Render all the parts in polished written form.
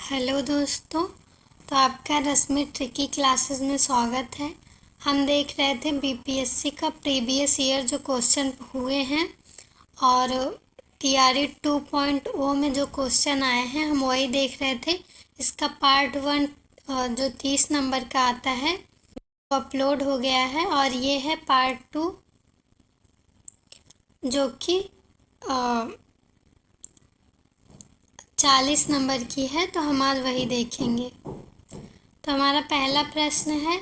Hello दोस्तों, तो आपका रश्मि ट्रिकी क्लासेस में स्वागत है। हम देख रहे थे बीपीएससी का प्रीवियस ईयर जो क्वेश्चन हुए हैं और टीआरई 2.0 में जो क्वेश्चन आए हैं हम वही देख रहे थे। इसका पार्ट 1 जो 30 नंबर का आता है वो अपलोड हो गया है और ये है पार्ट 2 जो कि 40 नंबर की है। तो हम आज वही देखेंगे। तो हमारा पहला प्रश्न है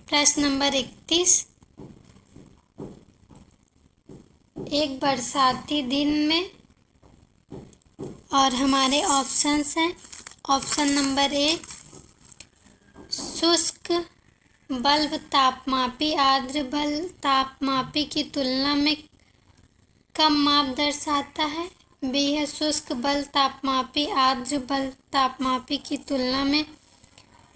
प्रश्न नंबर 31। एक बरसाती दिन में और हमारे ऑप्शंस हैं। ऑप्शन नंबर ए शुष्क बल्ब तापमापी आर्द्र बल्ब तापमापी की तुलना में कम माप दर्शाता है। बी है शुष्क बल्ब तापमापी आर्द्र बल्ब तापमापी की तुलना में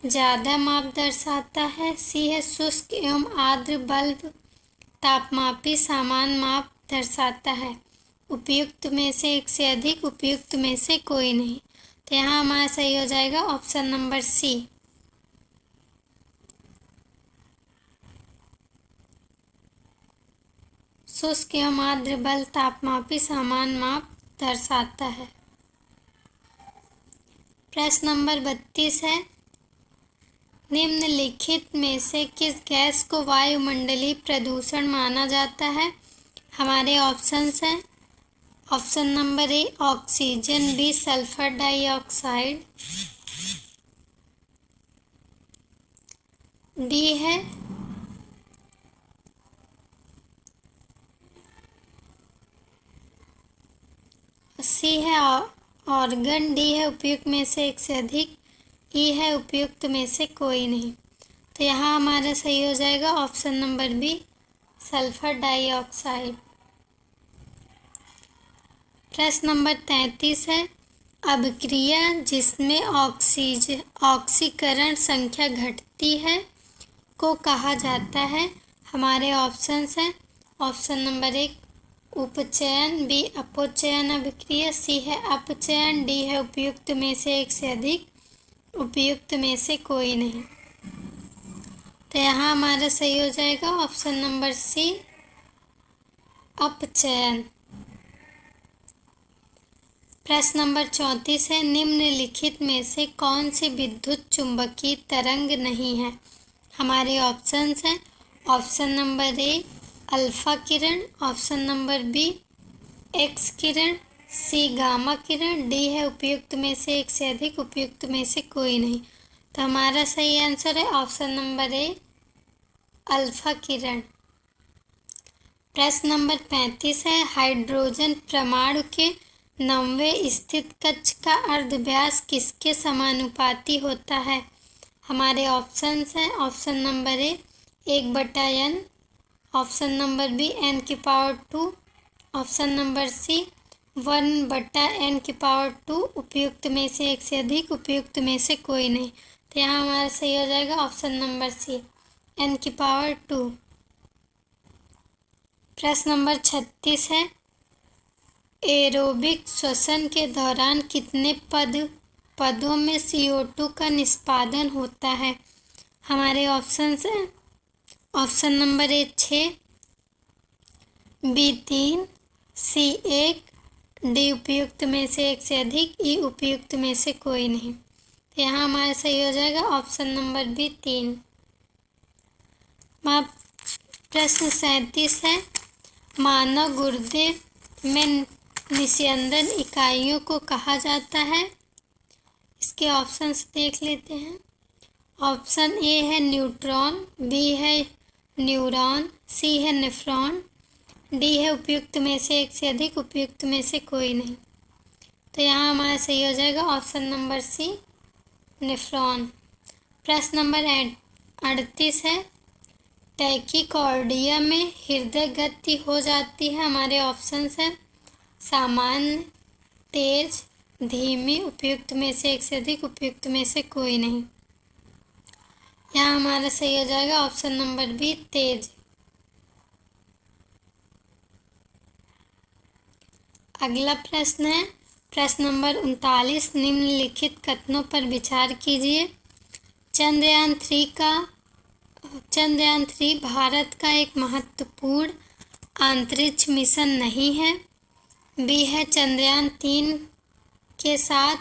ज़्यादा माप दर्शाता है। सी है शुष्क एवं आर्द्र बल्ब तापमापी समान माप दर्शाता है। उपयुक्त में से एक से अधिक, उपयुक्त में से कोई नहीं। तो यहाँ हमारा सही हो जाएगा ऑप्शन नंबर सी। शुष्क एवं आर्द्र बल्ब तापमापी समान माप दर्शाता है। प्रश्न नंबर 32 है निम्नलिखित में से किस गैस को वायुमंडलीय प्रदूषण माना जाता है। हमारे ऑप्शंस हैं। Option number A oxygen, B sulphur dioxide, D है सी है ऑर्गन, डी है उपयुक्त में से एक से अधिक, ई है उपयुक्त में से कोई नहीं। तो यहाँ हमारा सही हो जाएगा option number B sulphur dioxide. प्रश्न नंबर 33 है अभिक्रिया जिसमें ऑक्सीकरण संख्या घटती है को कहा जाता है। हमारे ऑप्शंस हैं। ऑप्शन नंबर 1 उपचयन, बी अपचयन अभिक्रिया, सी है अपचयन, डी है उपयुक्त में से एक से अधिक, उपयुक्त में से कोई नहीं। तो यहाँ हमारा सही हो जाएगा ऑप्शन नंबर सी अपचयन। प्रश्न नंबर 34 है निम्नलिखित में से कौन सी विद्युत चुंबकीय तरंग नहीं है। हमारे ऑप्शंस हैं। ऑप्शन नंबर ए अल्फा किरण, ऑप्शन नंबर बी एक्स किरण, सी गामा किरण, डी है उपयुक्त में से एक से अधिक, उपयुक्त में से कोई नहीं। तो हमारा सही आंसर है ऑप्शन नंबर ए अल्फा किरण। प्रश्न नंबर 35 है हाइड्रोजन परमाणु के 9वें स्थित कक्ष का अर्धव्यास किसके समानुपाती होता है। हमारे ऑप्शंस हैं। Option number A 1/n, option number B n⁻², option number C 1/n⁻², उपयुक्त में से एक से अधिक, उपयुक्त में से कोई नहीं। तो यहाँ हमारा सही हो जाएगा ऑप्शन नंबर सी n⁻²। प्रश्न नंबर 36 है एरोबिक श्वसन के दौरान कितने पदों में CO2 का निष्पादन होता है। हमारे ऑप्शंस हैं। Option number A 6, B 3, C 1, D उपयुक्त में से एक से अधिक, ई उपयुक्त में से कोई नहीं। तो यहाँ हमारा सही हो जाएगा ऑप्शन नंबर बी 3। प्रश्न 37 है मानव गुर्दे में निस्यंदन इकाइयों को कहा जाता है। इसके ऑप्शंस देख लेते हैं। ऑप्शन ए है न्यूट्रॉन, बी है न्यूरॉन, सी है नेफ्रॉन, डी है उपयुक्त में से एक से अधिक, उपयुक्त में से कोई नहीं। तो यहाँ हमारा सही हो जाएगा ऑप्शन नंबर सी नेफ्रॉन। प्रश्न नंबर 38 है टैकीकार्डिया में हृदय गति हो जाती है। हमारे ऑप्शंस हैं सामान्य, तेज, धीमी, उपयुक्त में से एक से अधिक, उपयुक्त में से कोई नहीं। यहाँ हमारा सही हो जाएगा ऑप्शन नंबर बी तेज। अगला प्रश्न है प्रश्न नंबर 39, निम्नलिखित कथनों पर विचार कीजिए। चंद्रयान 3 भारत का एक महत्वपूर्ण अंतरिक्ष मिशन नहीं है। बी है, चंद्रयान 3 के साथ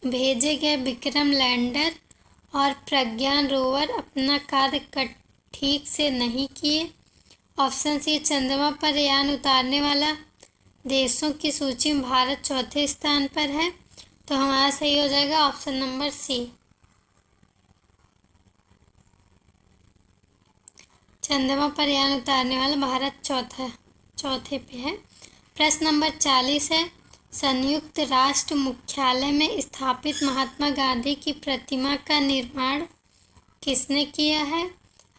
भेजे गए विक्रम लैंडर और प्रज्ञान रोवर अपना कार्य ठीक से नहीं किए। ऑप्शन सी, चंद्रमा पर यान उतारने वाला देशों की सूची में भारत चौथे स्थान पर है। तो हमारा सही हो जाएगा ऑप्शन नंबर सी, चंद्रमा पर यान उतारने वाला भारत चौथे पे है। प्रश्न नंबर 40 है, संयुक्त राष्ट्र मुख्यालय में स्थापित महात्मा गांधी की प्रतिमा का निर्माण किसने किया है?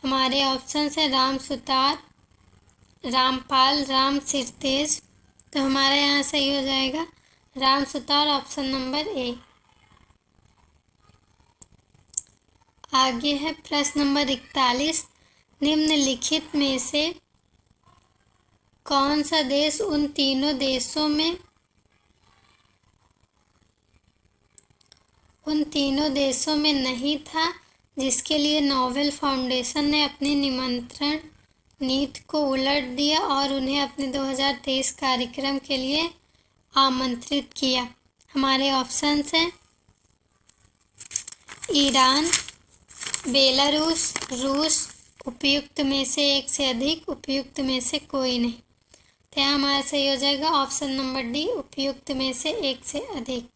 हमारे ऑप्शन है राम सुतार, रामपाल, राम सिरतेज। तो हमारा यहाँ सही हो जाएगा राम सुतार, ऑप्शन नंबर ए। आगे है प्रश्न नंबर 41, निम्नलिखित में से कौन सा देश उन तीनों देशों में नहीं था जिसके लिए नोबेल फाउंडेशन ने अपनी निमंत्रण नीति को उलट दिया और उन्हें अपने 2023 कार्यक्रम के लिए आमंत्रित किया? हमारे ऑप्शंस हैं ईरान, बेलारूस, रूस, उपयुक्त में से एक से अधिक, उपयुक्त में से कोई नहीं। तो यहाँ हमारा सही हो जाएगा ऑप्शन नंबर डी, उपयुक्त में से एक से अधिक।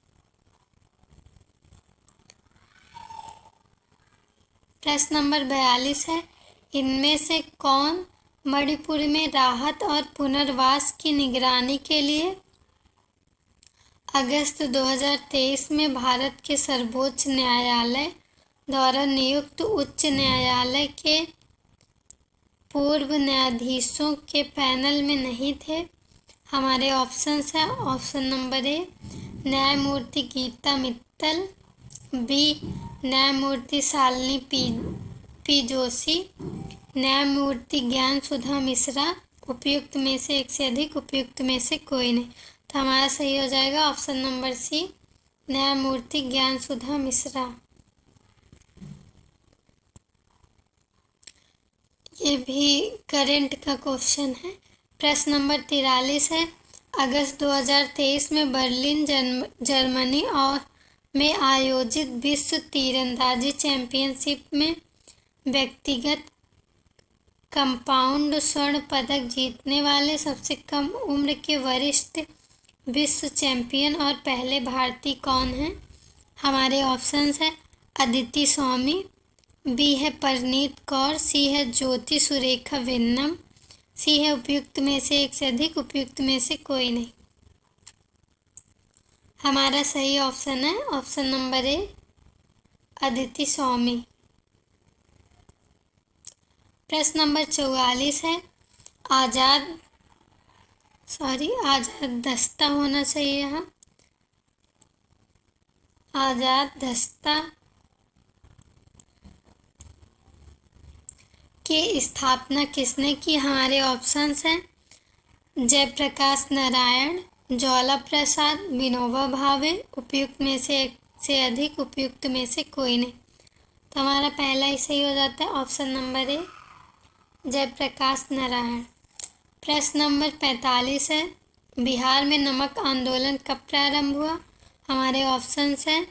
प्रश्न नंबर 42 है, इनमें से कौन मणिपुर में राहत और पुनर्वास की निगरानी के लिए अगस्त 2023 में भारत के सर्वोच्च न्यायालय द्वारा नियुक्त उच्च न्यायालय के पूर्व न्यायाधीशों के पैनल में नहीं थे? हमारे ऑप्शंस हैं ऑप्शन नंबर ए, न्यायमूर्ति गीता मित्तल, बी, न्यायमूर्ति शालिनी पी जोशी, न्यायमूर्ति ज्ञान सुधा मिश्रा, उपयुक्त में से एक से अधिक, उपयुक्त में से कोई नहीं। तो हमारा सही हो जाएगा ऑप्शन नंबर सी, न्यायमूर्ति ज्ञान सुधा मिश्रा। ये भी करंट का क्वेश्चन है। प्रश्न नंबर 43 है, अगस्त 2023 में बर्लिन जर्मनी में आयोजित विश्व तीरंदाजी चैंपियनशिप में व्यक्तिगत कंपाउंड स्वर्ण पदक जीतने वाले सबसे कम उम्र के वरिष्ठ विश्व चैंपियन और पहले भारतीय कौन हैं? हमारे ऑप्शंस हैं अदिति स्वामी, बी है परनीत कौर, सी है ज्योति सुरेखा वेन्नम, सी है उपयुक्त में से एक से अधिक, उपयुक्त में से कोई नहीं। हमारा सही ऑप्शन है ऑप्शन नंबर ए, अदिति स्वामी। प्रश्न नंबर 44 है, आज़ाद दस्ता होना चाहिए यहाँ, आज़ाद दस्ता की स्थापना किसने की? हमारे ऑप्शंस हैं जयप्रकाश नारायण, ज्वाला प्रसाद, विनोबा भावे, उपयुक्त में से एक से अधिक, उपयुक्त में से कोई नहीं। तो हमारा पहला ही सही हो जाता है option number A, Jayaprakash Narayan. प्रश्न नंबर 45 है, बिहार में नमक आंदोलन कब प्रारंभ हुआ? हमारे ऑप्शंस हैं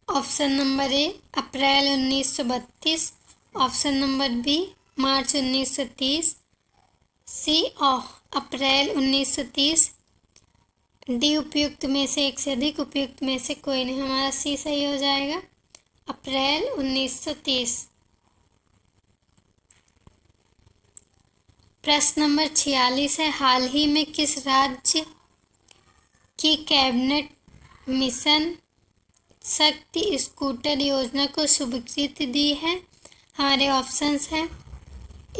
option number A, April 1932, option number B, March 1930, C April 1930, D उपयुक्त में से एक से अधिक, उपयुक्त में से कोई नहीं। हमारा सी सही हो जाएगा अप्रैल 1930। प्रश्न नंबर 46 है, हाल ही में किस राज्य की कैबिनेट मिशन शक्ति स्कूटर योजना को स्वीकृति दी है? हमारे ऑप्शंस हैं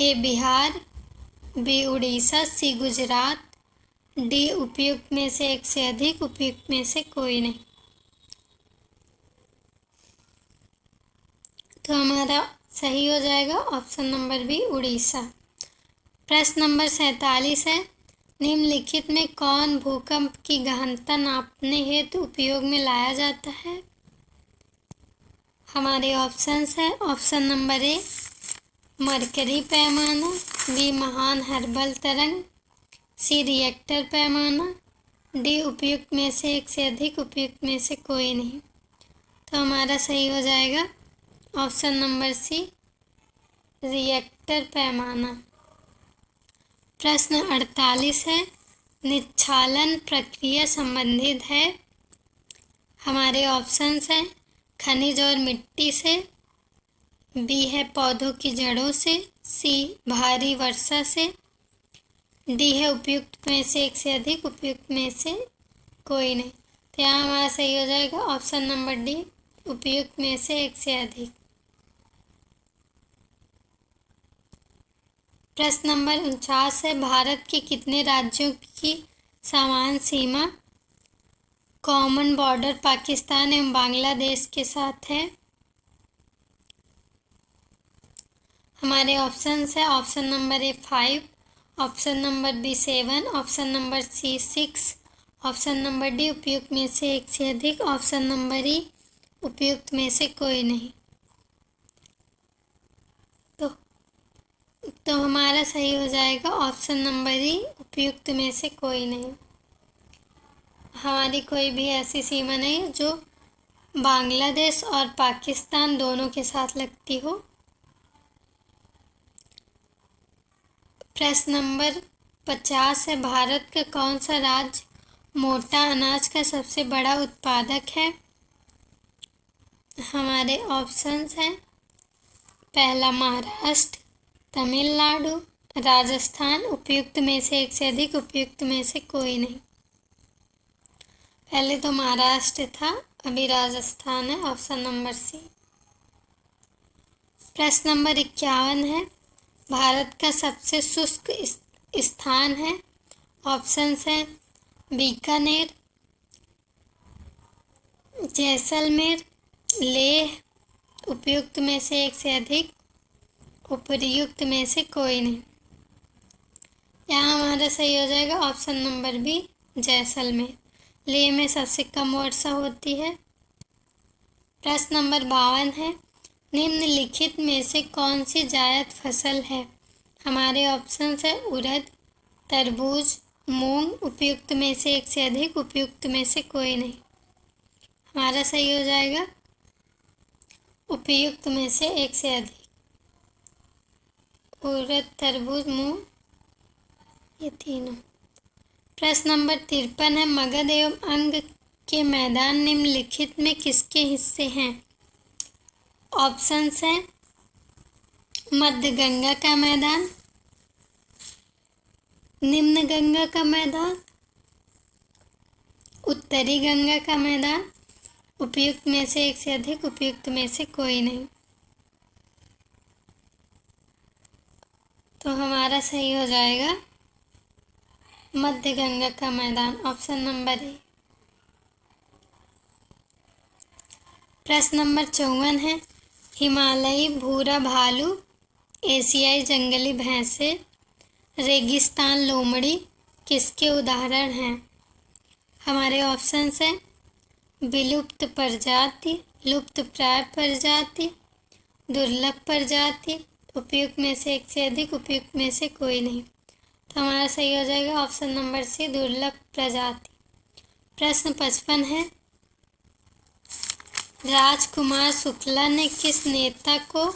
ए बिहार, बी उड़ीसा, सी गुजरात, डी उपयुक्त में से एक से अधिक, उपयुक्त में से कोई नहीं। तो हमारा सही हो जाएगा ऑप्शन नंबर बी, उड़ीसा। प्रश्न नंबर 47 है, निम्नलिखित में कौन भूकंप की गहनता नापने हेतु उपयोग में लाया जाता है? हमारे ऑप्शंस है। ऑप्शन नंबर ए मरकरी पैमाना, बी महान हर्बल तरंग, सी रिएक्टर पैमाना, डी उपयुक्त में से एक से अधिक, उपयुक्त में से कोई नहीं। तो हमारा सही हो जाएगा ऑप्शन नंबर सी रिएक्टर पैमाना। प्रश्न 48 है, निच्छालन प्रक्रिया संबंधित है। हमारे ऑप्शंस हैं खनिज और मिट्टी से, बी है पौधों की जड़ों से, सी भारी वर्षा से, डी है उपयुक्त में से एक से अधिक, उपयुक्त में से कोई नहीं। तो यहाँ हमारा सही हो जाएगा ऑप्शन नंबर डी उपयुक्त में से एक से अधिक। प्रश्न नंबर 49 है, भारत के कितने राज्यों की समान सीमा कॉमन बॉर्डर पाकिस्तान एवं बांग्लादेश के साथ है? हमारे ऑप्शंस है। Option number A 5, option number B 7, option number C 6, option number D उपयुक्त में से एक से अधिक, ऑप्शन नंबर ई उपयुक्त में से कोई नहीं। तो हमारा सही हो जाएगा ऑप्शन नंबर ई उपयुक्त में से कोई नहीं। हमारी कोई भी ऐसी सीमा नहीं है जो बांग्लादेश और पाकिस्तान दोनों के साथ लगती हो। प्रश्न नंबर 50 है, भारत का कौन सा राज्य मोटा अनाज का सबसे बड़ा उत्पादक है? हमारे ऑप्शंस हैं। पहला महाराष्ट्र, तमिलनाडु, राजस्थान, उपयुक्त में से एक से अधिक, उपयुक्त में से कोई नहीं। पहले तो महाराष्ट्र था, अभी राजस्थान है, ऑप्शन नंबर सी। प्रश्न नंबर 51 है, भारत का सबसे शुष्क स्थान है। ऑप्शंस हैं बीकानेर, जैसलमेर, लेह, उपयुक्त में से एक से अधिक, उपर्युक्त में से कोई नहीं। यहाँ हमारा सही हो जाएगा option number B Jaisalmer. Leh में सबसे कम वर्षा होती है। प्रश्न नंबर 52 है, निम्नलिखित में से कौन सी जायद फसल है? हमारे ऑप्शंस है उड़द, तरबूज, मूंग, उपयुक्त में से एक से अधिक, उपयुक्त में से कोई नहीं। हमारा सही हो जाएगा उपयुक्त में से एक से अधिक। उड़द, तरबूज, मूंग, ये तीनों। प्रश्न नंबर 53 है, मगध एवं अंग के मैदान निम्नलिखित में किसके हिस्से हैं? ऑप्शंस हैं मध्य गंगा का मैदान, निम्न गंगा का मैदान, उत्तरी गंगा का मैदान, उपयुक्त में से एक से अधिक, उपयुक्त में से कोई नहीं। तो हमारा सही हो जाएगा मध्य गंगा का मैदान, ऑप्शन नंबर ए। प्रश्न नंबर 54 है, हिमालयी भूरा भालू, एशियाई जंगली भैंसे, रेगिस्तान लोमड़ी किसके उदाहरण हैं? हमारे ऑप्शंस हैं विलुप्त प्रजाति, लुप्तप्राय प्रजाति, दुर्लभ प्रजाति, उपयुक्त में से एक से अधिक, उपयुक्त में से कोई नहीं। तो हमारा सही हो जाएगा ऑप्शन नंबर सी दुर्लभ प्रजाति। प्रश्न 55 है, राजकुमार शुक्ला ने किस नेता को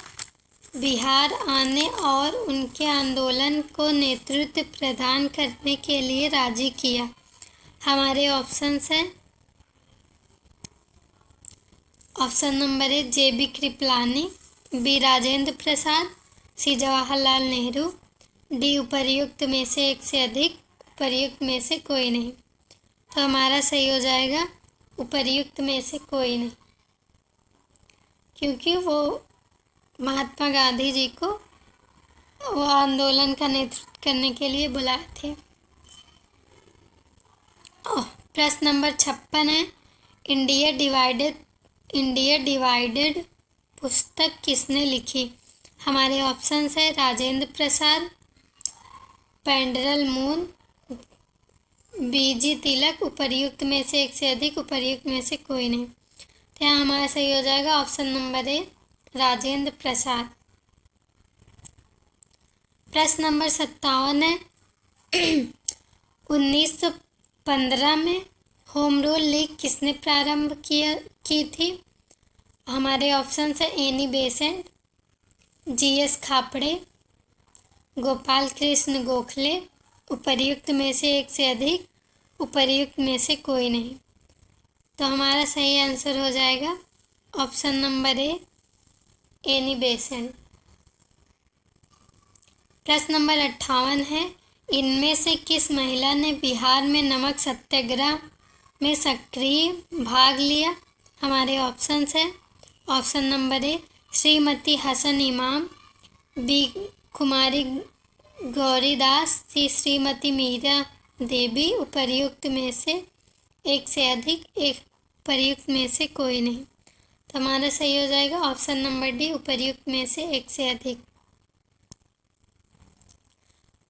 बिहार आने और उनके आंदोलन को नेतृत्व प्रदान करने के लिए राजी किया? हमारे ऑप्शंस हैं। Option number A JB Kripalani, B Rajendra Prasad, C Jawaharlal Nehru, D उपर्युक्त में से एक से अधिक, उपर्युक्त में से कोई नहीं। तो हमारा सही हो जाएगा उपर्युक्त में से कोई नहीं, क्योंकि वो महात्मा गांधी जी को वो आंदोलन का नेतृत्व करने के लिए बुलाए थे। प्रश्न नंबर 56 है, इंडिया डिवाइडेड पुस्तक किसने लिखी? हमारे ऑप्शंस है राजेंद्र प्रसाद, पेंडरल मून, बीजी तिलक, उपर्युक्त में से एक से अधिक, उपर्युक्त में से कोई नहीं। तो यहाँ हमारा सही हो जाएगा ऑप्शन नंबर ए, राजेंद्र प्रसाद। प्रश्न नंबर 57 है 1915 में होम रूल लीग किसने प्रारंभ की थी? हमारे ऑप्शन है Annie Besant, GS Khaparde, Gopal Krishna Gokhale, उपर्युक्त में से एक से अधिक, उपर्युक्त में से कोई नहीं। तो हमारा सही आंसर हो जाएगा ऑप्शन नंबर ए, एनी बेसेंट। प्रश्न नंबर 58 है इनमें से किस महिला ने बिहार में नमक सत्याग्रह में सक्रिय भाग लिया? हमारे ऑप्शंस है option number A, Shrimati Hasan Imam, B Kumari Gauridas, C Shrimati Meera Devi, उपर्युक्त में से एक से अधिक, एक उपर्युक्त में से कोई नहीं। तो हमारा सही हो जाएगा ऑप्शन नंबर डी, उपर्युक्त में से एक से अधिक।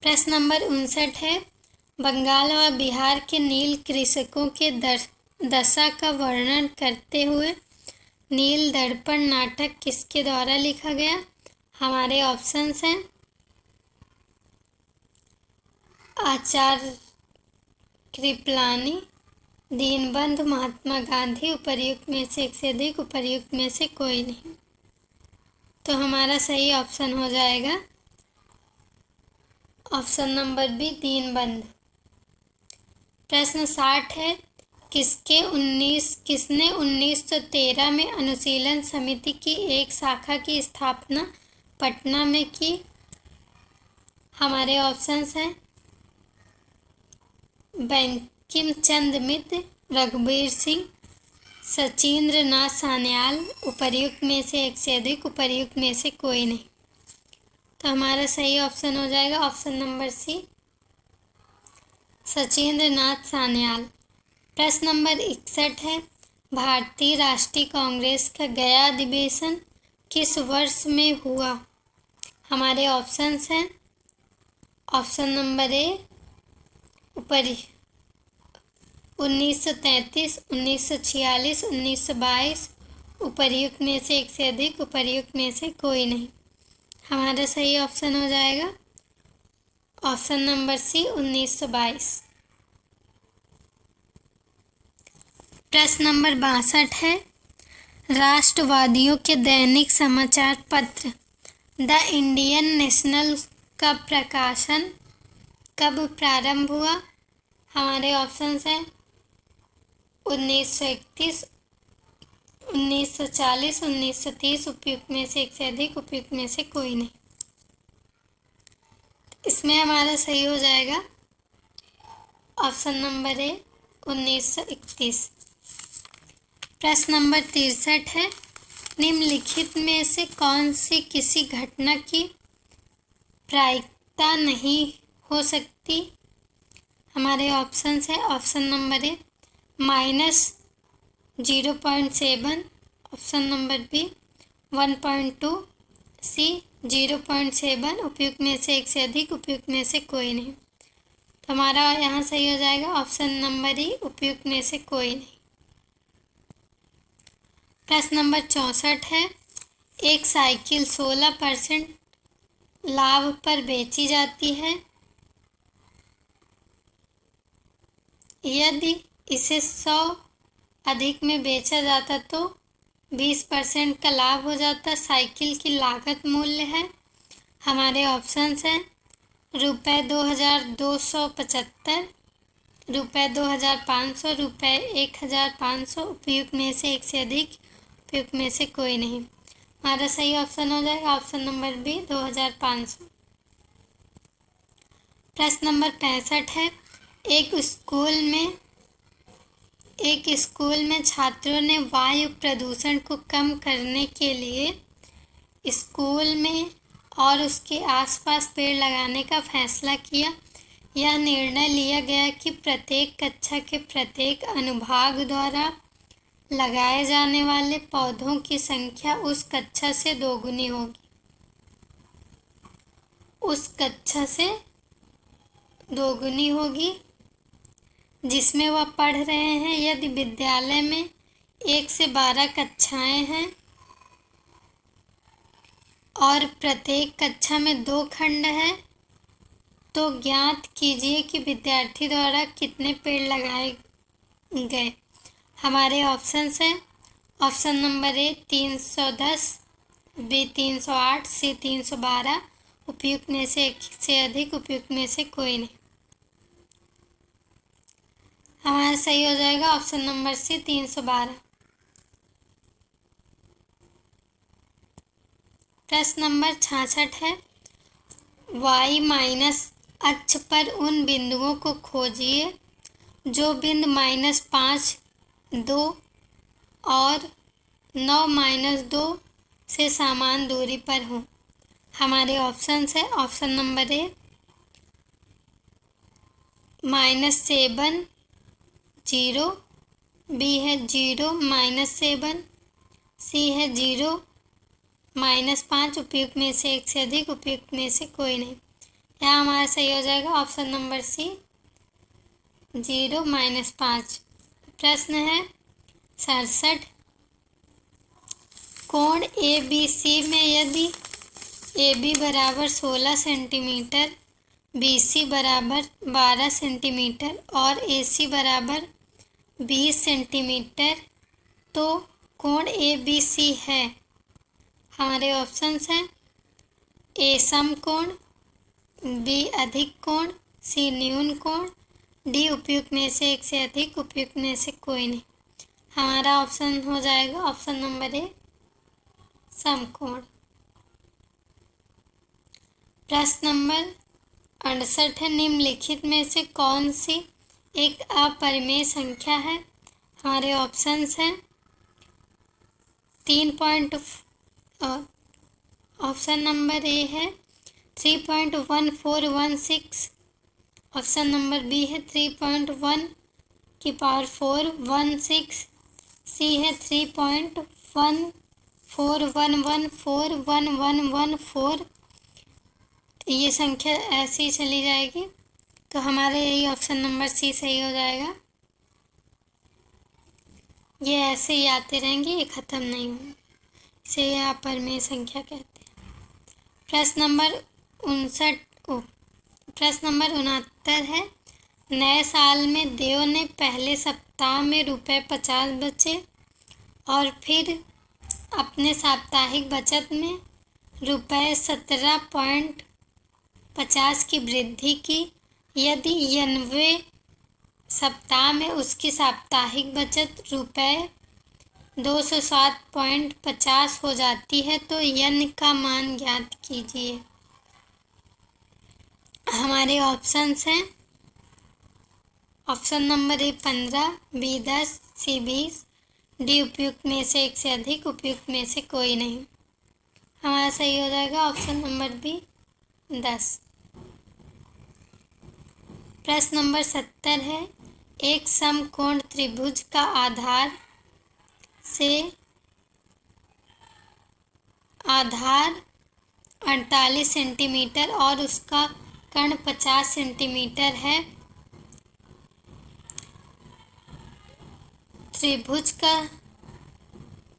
प्रश्न नंबर 59 है बंगाल व बिहार के नील कृषकों के दशा का वर्णन करते हुए नील दर्पण नाटक किसके द्वारा लिखा गया? हमारे ऑप्शंस हैं आचार्य कृपलानी, दीनबंधु, महात्मा गांधी, उपर्युक्त में से एक से अधिक, उपर्युक्त में से कोई नहीं। तो हमारा सही ऑप्शन हो जाएगा ऑप्शन नंबर बी, दीनबंधु। प्रश्न 60 है किसने 1913 में अनुशीलन समिति की एक शाखा की स्थापना पटना में की? हमारे ऑप्शंस हैं बंकिम चंद्र मित्र, रघुवीर सिंह, सचिंद्र नाथ सान्याल, उपर्युक्त में से एक से अधिक, उपर्युक्त में से कोई नहीं। तो हमारा सही ऑप्शन हो जाएगा ऑप्शन नंबर सी, सचिंद्र नाथ सान्याल। प्रश्न नंबर 61 है भारतीय राष्ट्रीय कांग्रेस का गया अधिवेशन किस वर्ष में हुआ? हमारे ऑप्शंस हैं ऑप्शन नंबर ए, 1933, 1946, 1922, उपर्युक्त में से एक से अधिक, उपर्युक्त में से कोई नहीं। हमारा सही ऑप्शन हो जाएगा ऑप्शन नंबर सी, 1922। प्रश्न नंबर 62 है राष्ट्रवादियों के दैनिक समाचार पत्र द इंडियन नेशनल का प्रकाशन कब प्रारंभ हुआ? हमारे ऑप्शंस हैं 1931, 1940, 1930, उपयुक्त में से एक से अधिक, उपयुक्त में से कोई नहीं। इसमें हमारा सही हो जाएगा ऑप्शन नंबर ए, 1931। प्रश्न नंबर 63 है निम्नलिखित में से कौन सी किसी घटना की प्रायिकता नहीं हो सकती? हमारे ऑप्शंस है option number A, -0.7, option number B 1.2, C 0.7, उपयुक्त में से एक से अधिक, उपयुक्त में से कोई नहीं। तो हमारा यहाँ सही हो जाएगा ऑप्शन नंबर ई, उपयुक्त में से कोई नहीं। प्रश्न नंबर 64 है एक साइकिल 16% लाभ पर बेची जाती है, यदि इसे 100 अधिक में बेचा जाता तो 20% का लाभ हो जाता। साइकिल की लागत मूल्य है, हमारे ऑप्शंस हैं रुपये 2275, रुपये 2500, रुपये 1500, उपयुक्त में से एक से अधिक, उपयुक्त में से कोई नहीं। हमारा सही ऑप्शन हो जाएगा ऑप्शन नंबर बी, 2500। प्रश्न नंबर 65 है एक स्कूल में छात्रों ने वायु प्रदूषण को कम करने के लिए स्कूल में और उसके आसपास पेड़ लगाने का फैसला किया। यह निर्णय लिया गया कि प्रत्येक कक्षा के प्रत्येक अनुभाग द्वारा लगाए जाने वाले पौधों की संख्या उस कक्षा से दोगुनी होगी। जिसमें वह पढ़ रहे हैं। यदि विद्यालय में 1 से 12 कक्षाएं हैं और प्रत्येक कक्षा में 2 खंड है, तो ज्ञात कीजिए कि विद्यार्थी द्वारा कितने पेड़ लगाए गए। हमारे ऑप्शंस हैं। ऑप्शन नंबर ए 310, बी 308, सी 312। उपयुक्त में से एक से अधिक, उपयुक्त में से कोई नहीं। हमारा सही हो जाएगा ऑप्शन नंबर सी 312। प्रश्न नंबर 66 है। y- अक्ष पर उन बिंदुओं को खोजिए जो बिंदु -5, 2 और 9-2 से समान दूरी पर हों। हमारे ऑप्शंस है। ऑप्शन नंबर ए -7, 0, बी है 0, -7, सी है 0, -5। उपयुक्त में से एक से अधिक, उपयुक्त में से कोई नहीं। यहाँ हमारा सही हो जाएगा ऑप्शन नंबर सी 0, -5। प्रश्न है 67। कोण ABC में यदि AB बराबर 16 सेंटीमीटर, BC बराबर 12 सेंटीमीटर और AC बराबर 20 सेंटीमीटर, तो कोण ABC है। हमारे ऑप्शंस हैं। ए समकोण, बी अधिक कोण, सी न्यून कोण, डी उपयुक्त में से एक से अधिक, उपयुक्त में से कोई नहीं। हमारा ऑप्शन हो जाएगा ऑप्शन नंबर ए समकोण। प्रश्न नंबर 68 है। निम्नलिखित में से कौन सी एक अपरिमेय संख्या है। हमारे ऑप्शंस हैं। 3 ऑप्शन नंबर ए है 3.1416। ऑप्शन नंबर बी है 3.1⁴16। सी है 3.1411411114। ये संख्या ऐसे ही चली जाएगी, तो हमारे यही ऑप्शन नंबर सी सही हो जाएगा। ये ऐसे ही आते रहेंगे, ये ख़त्म नहीं होंगे, इसे यहाँ पर में संख्या कहते हैं। प्रश्न नंबर 69 है। नए साल में देव ने पहले सप्ताह में ₹50 बचे और फिर अपने साप्ताहिक बचत में ₹17.50 की वृद्धि की। यदि 90वें सप्ताह में उसकी साप्ताहिक बचत ₹207.50 हो जाती है, तो n का मान ज्ञात कीजिए। हमारे ऑप्शंस हैं। Option number A 15, B 10, C 20, D उपयुक्त में से एक से अधिक, उपयुक्त में से कोई नहीं। हमारा सही हो जाएगा ऑप्शन नंबर बी 10। प्रश्न नंबर 70 है। एक समकोण त्रिभुज का आधार 48 सेंटीमीटर और उसका कर्ण 50 सेंटीमीटर है। त्रिभुज का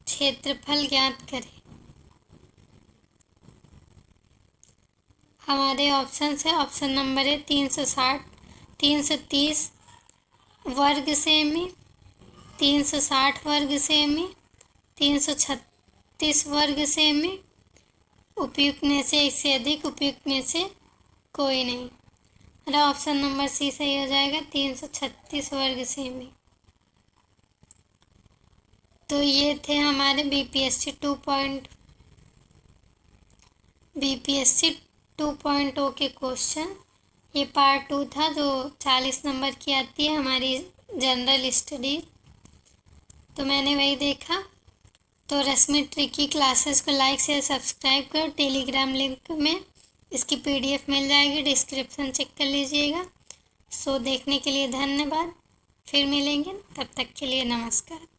क्षेत्रफल ज्ञात करें। हमारे ऑप्शंस है। ऑप्शन नंबर है 330 वर्ग सेमी, 360 वर्ग सेमी, 336 वर्ग सेमी। उपयुक्त में से एक से अधिक, उपयुक्त में से कोई नहीं। हमारा ऑप्शन नंबर सी सही हो जाएगा 336 वर्ग सेमी। तो ये थे हमारे बीपीएससी 2.0 के क्वेश्चन। ये पार्ट 2 था जो 40 नंबर की आती है हमारी जनरल स्टडी। तो मैंने वही देखा। तो रश्मि ट्रिकी क्लासेस को लाइक शेयर सब्सक्राइब करो। टेलीग्राम लिंक में इसकी PDF मिल जाएगी, डिस्क्रिप्शन चेक कर लीजिएगा। सो देखने के लिए धन्यवाद। फिर मिलेंगे, तब तक के लिए नमस्कार।